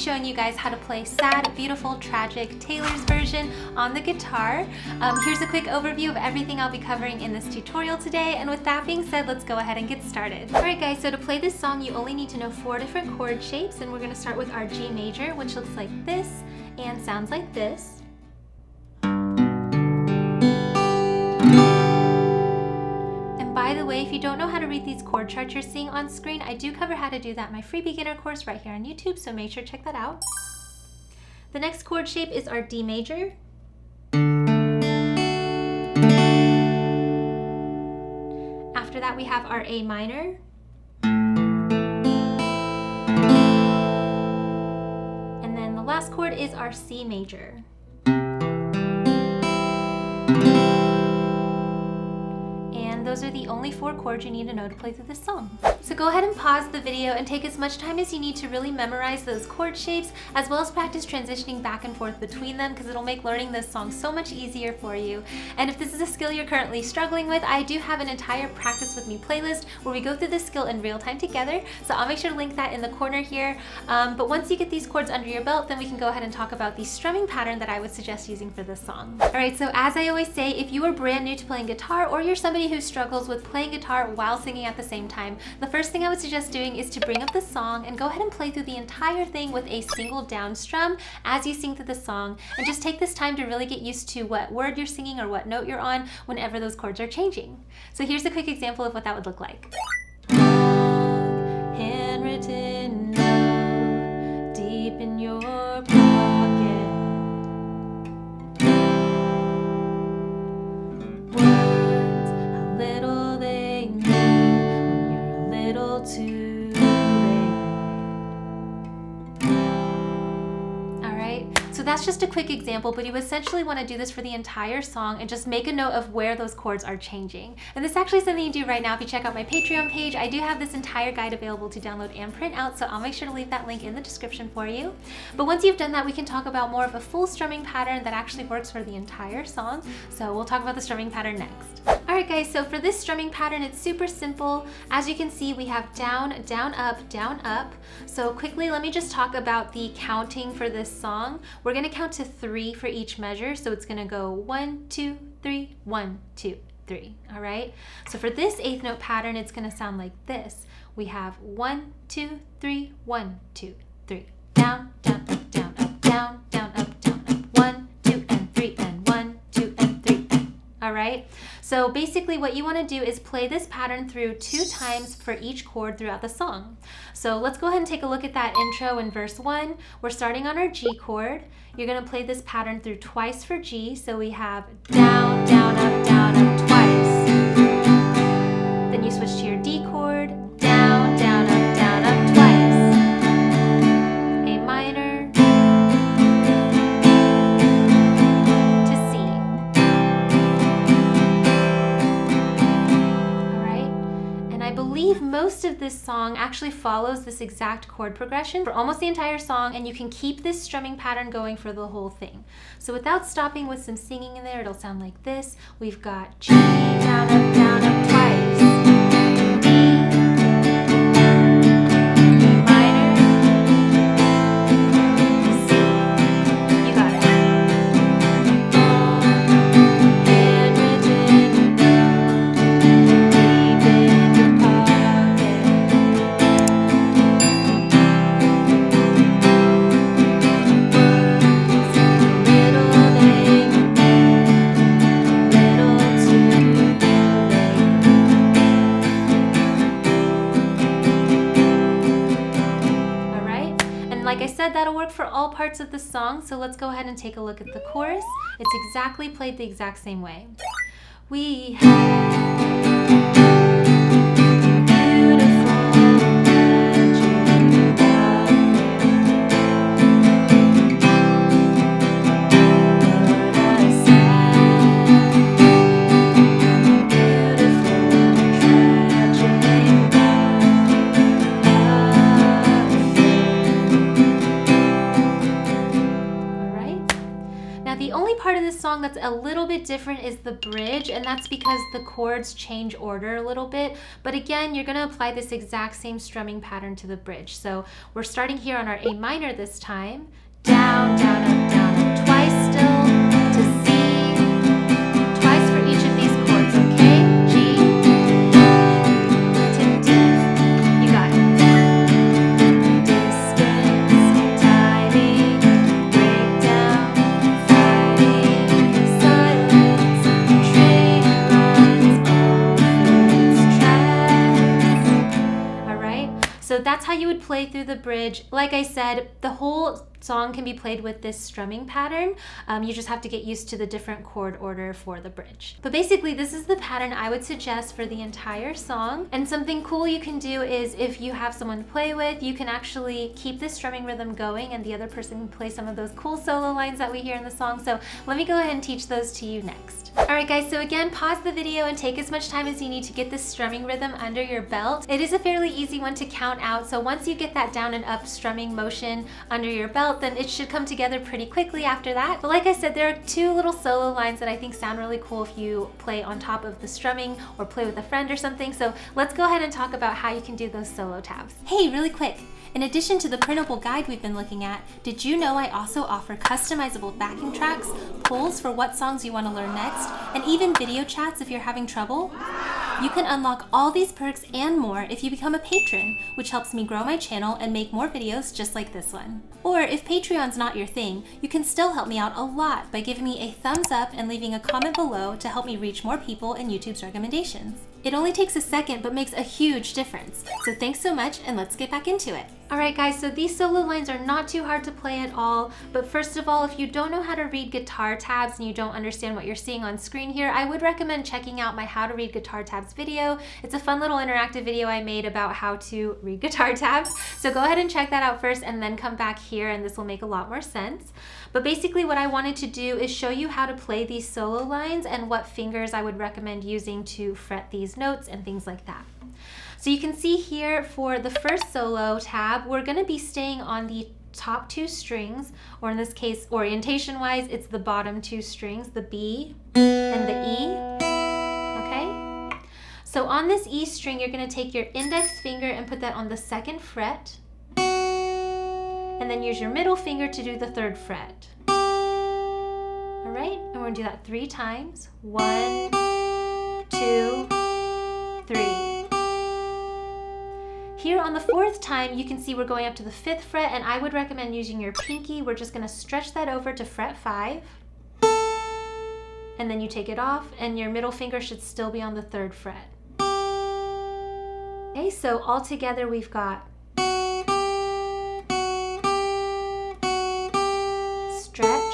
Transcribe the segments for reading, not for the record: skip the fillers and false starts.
showing you guys how to play Sad, Beautiful, Tragic, Taylor's version on the guitar. Here's a quick overview of everything I'll be covering in this tutorial today, and with that being said, let's go ahead and get started. Alright guys, so to play this song you only need to know 4 different chord shapes, and we're going to start with our G major, which looks like this and sounds like this. By the way, if you don't know how to read these chord charts you're seeing on screen, I do cover how to do that in my free beginner course right here on YouTube, so make sure to check that out. The next chord shape is our D major. After that we have our A minor. And then the last chord is our C major. Those are the only 4 chords you need to know to play through this song. So go ahead and pause the video and take as much time as you need to really memorize those chord shapes, as well as practice transitioning back and forth between them, because it'll make learning this song so much easier for you. And if this is a skill you're currently struggling with, I do have an entire Practice With Me playlist where we go through this skill in real time together, so I'll make sure to link that in the corner here. But once you get these chords under your belt, then we can go ahead and talk about the strumming pattern that I would suggest using for this song. Alright, so as I always say, if you are brand new to playing guitar, or you're somebody who struggles with playing guitar while singing at the same time, the first thing I would suggest doing is to bring up the song and go ahead and play through the entire thing with a single down strum as you sing through the song, and just take this time to really get used to what word you're singing or what note you're on whenever those chords are changing. So here's a quick example of what that would look like. Handwritten note deep in your pocket. Too late. Alright, so that's just a quick example, but you essentially want to do this for the entire song and just make a note of where those chords are changing. And this is actually something you do right now. If you check out my Patreon page, I do have this entire guide available to download and print out, so I'll make sure to leave that link in the description for you. But once you've done that, we can talk about more of a full strumming pattern that actually works for the entire song. So we'll talk about the strumming pattern next. Alright guys, so for this strumming pattern, it's super simple. As you can see, we have down, down, up, down, up. So quickly, let me just talk about the counting for this song. We're going to count to 3 for each measure. So it's going to go 1, 2, 3, 1, 2, 3. Alright, so for this 8th note pattern, it's going to sound like this. We have 1, 2, 3, 1, 2, 3. Down, down, up, down, up, down, down, up, down, up. 1, 2, and 3, and 1, 2, and 3. Alright, so basically what you want to do is play this pattern through 2 times for each chord throughout the song. So let's go ahead and take a look at that intro in verse 1. We're starting on our G chord. You're going to play this pattern through twice for G, so we have down, down, up, twice. Then you switch to your D chord, down, down, up, twice. A minor to C. I believe most of this song actually follows this exact chord progression for almost the entire song, and you can keep this strumming pattern going for the whole thing. So without stopping with some singing in there, it'll sound like this. We've got G, down, up, twice. D, E minor, C. You got it. Like I said, that'll work for all parts of the song, so let's go ahead and take a look at the chorus. It's exactly played the exact same way. We have that's a little bit different is the bridge, and that's because the chords change order a little bit. But again, you're going to apply this exact same strumming pattern to the bridge. So we're starting here on our A minor this time. Down, down, up, twice still to C. Twice for each of these chords, okay? G to D. You got it. Distance, timing, breakdown, fighting, silence, train runs, all tracks. Alright, so that's how you would play through the bridge. Like I said, the whole song can be played with this strumming pattern. You just have to get used to the different chord order for the bridge. But basically, this is the pattern I would suggest for the entire song. And something cool you can do is if you have someone to play with, you can actually keep this strumming rhythm going and the other person can play some of those cool solo lines that we hear in the song. So let me go ahead and teach those to you next. Alright guys, so again, pause the video and take as much time as you need to get this strumming rhythm under your belt. It is a fairly easy one to count out, so once you get that down and up strumming motion under your belt, then it should come together pretty quickly after that. But like I said, there are two little solo lines that I think sound really cool if you play on top of the strumming or play with a friend or something. So let's go ahead and talk about how you can do those solo tabs. Hey, really quick. In addition to the printable guide we've been looking at, did you know I also offer customizable backing tracks, polls for what songs you want to learn next, and even video chats if you're having trouble? You can unlock all these perks and more if you become a patron, which helps me grow my channel and make more videos just like this one. Or if Patreon's not your thing, you can still help me out a lot by giving me a thumbs up and leaving a comment below to help me reach more people in YouTube's recommendations. It only takes a second but makes a huge difference. So thanks so much and let's get back into it. Alright guys, so these solo lines are not too hard to play at all, but first of all, if you don't know how to read guitar tabs and you don't understand what you're seeing on screen here, I would recommend checking out my How to Read Guitar Tabs video. It's a fun little interactive video I made about how to read guitar tabs. So go ahead and check that out first and then come back here and this will make a lot more sense. But basically what I wanted to do is show you how to play these solo lines and what fingers I would recommend using to fret these notes and things like that. So you can see here for the first solo tab, we're going to be staying on the top two strings, or in this case, orientation-wise, it's the bottom two strings, the B and the E, okay? So on this E string, you're going to take your index finger and put that on the second fret, and then use your middle finger to do the third fret. All right, and we're going to do that 3 times. 1, 2, 3. Here on the 4th time, you can see we're going up to the 5th fret, and I would recommend using your pinky. We're just going to stretch that over to fret 5, and then you take it off, and your middle finger should still be on the 3rd fret. Okay, so all together we've got stretch.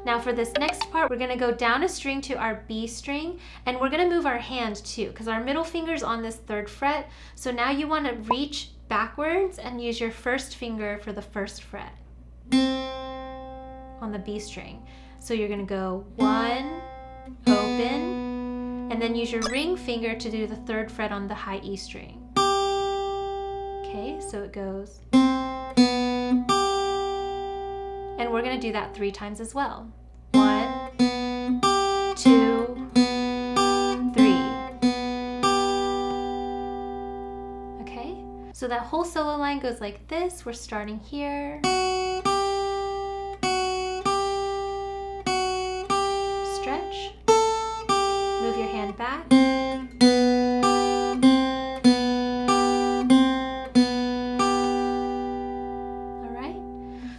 Now for this next part, we're gonna go down a string to our B string, and we're gonna move our hand too, because our middle finger's on this 3rd fret. So now you wanna reach backwards and use your first finger for the 1st fret on the B string. So you're gonna go 1, open, and then use your ring finger to do the 3rd fret on the high E string. Okay, so it goes. And we're going to do that 3 times as well. 1, 2, 3. Okay, so that whole solo line goes like this. We're starting here. Stretch. Move your hand back.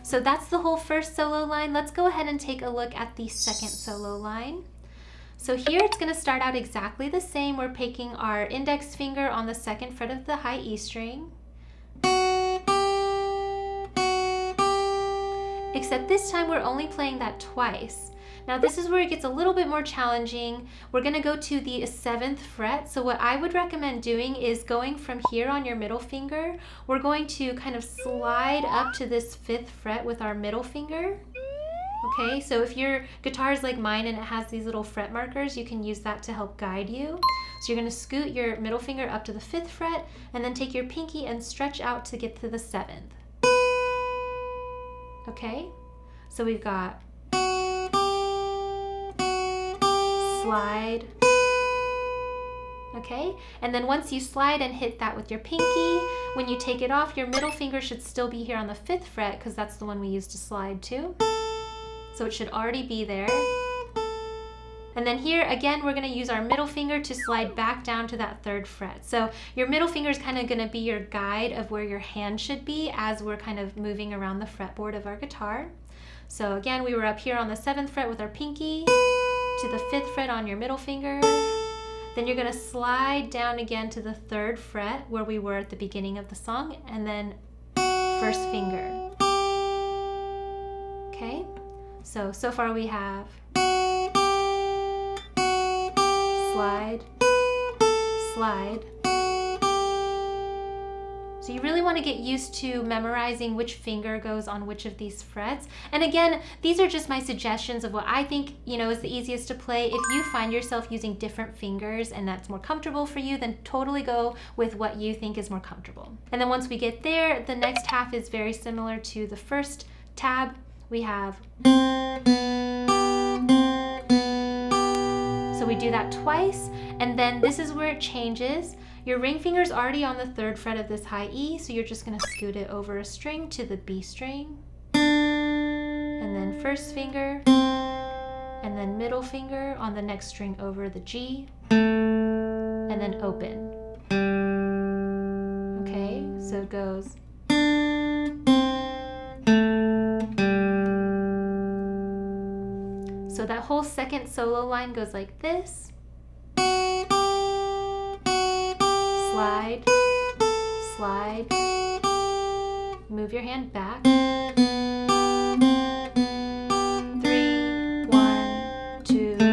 So that's the whole first solo line. Let's go ahead and take a look at the second solo line. So here it's going to start out exactly the same. We're picking our index finger on the 2nd fret of the high E string. Except this time we're only playing that twice. Now this is where it gets a little bit more challenging. We're going to go to the 7th fret. So what I would recommend doing is going from here on your middle finger. We're going to kind of slide up to this 5th fret with our middle finger. Okay, so if your guitar is like mine and it has these little fret markers, you can use that to help guide you. So you're going to scoot your middle finger up to the 5th fret and then take your pinky and stretch out to get to the 7th. Okay, so we've got slide. Okay, and then once you slide and hit that with your pinky, when you take it off, your middle finger should still be here on the 5th fret because that's the one we used to slide to. So it should already be there. And then here, again, we're gonna use our middle finger to slide back down to that 3rd fret. So your middle finger is kind of gonna be your guide of where your hand should be as we're kind of moving around the fretboard of our guitar. So again, we were up here on the 7th fret with our pinky, to the 5th fret on your middle finger. Then you're gonna slide down again to the 3rd fret where we were at the beginning of the song, and then 1st finger. Okay, so far we have slide, slide. So you really want to get used to memorizing which finger goes on which of these frets. And again, these are just my suggestions of what I think, is the easiest to play. If you find yourself using different fingers and that's more comfortable for you, then totally go with what you think is more comfortable. And then once we get there, the next half is very similar to the first tab. We have, so we do that twice, and then this is where it changes. Your ring finger's already on the 3rd fret of this high E, so you're just gonna scoot it over a string to the B string. And then 1st finger, and then middle finger on the next string over the G, and then open. Okay, so it goes. So that whole second solo line goes like this. Slide, slide, move your hand back. 3, 1, 2, 0.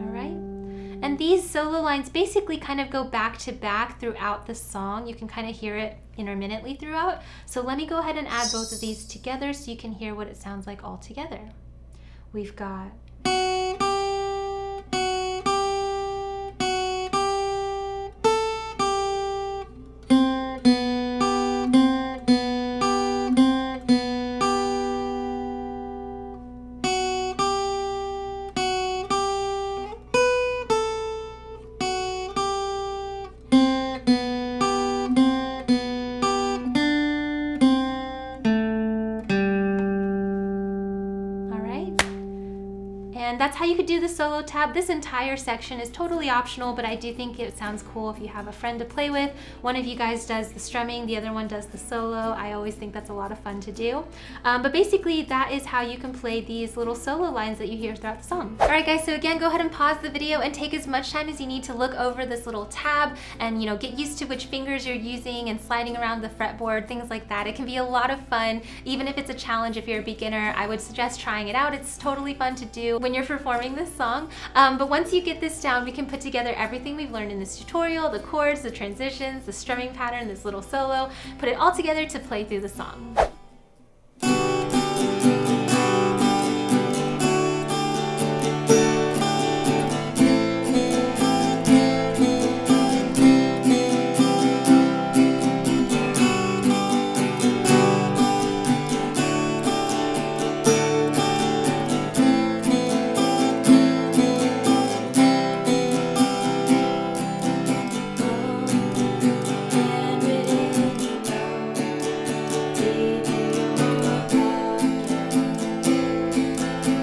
All right. And these solo lines basically kind of go back to back throughout the song. You can kind of hear it intermittently throughout. So let me go ahead and add both of these together so you can hear what it sounds like all together. We've got and that's how you could do the solo tab. This entire section is totally optional, but I do think it sounds cool if you have a friend to play with. One of you guys does the strumming, the other one does the solo. I always think that's a lot of fun to do. But basically that is how you can play these little solo lines that you hear throughout the song. All right guys, so again, go ahead and pause the video and take as much time as you need to look over this little tab and get used to which fingers you're using and sliding around the fretboard, things like that. It can be a lot of fun, even if it's a challenge. If you're a beginner, I would suggest trying it out. It's totally fun to do when you're performing this song. But once you get this down, we can put together everything we've learned in this tutorial, the chords, the transitions, the strumming pattern, this little solo, put it all together to play through the song.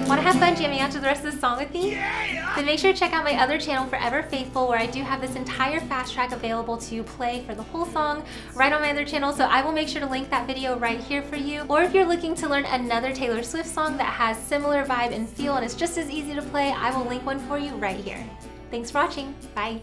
Want to have fun jamming out to the rest of the song with me? Yeah! Then make sure to check out my other channel, Forever Faithful, where I do have this entire fast track available to play for the whole song right on my other channel. So I will make sure to link that video right here for you. Or if you're looking to learn another Taylor Swift song that has similar vibe and feel and is just as easy to play, I will link one for you right here. Thanks for watching. Bye.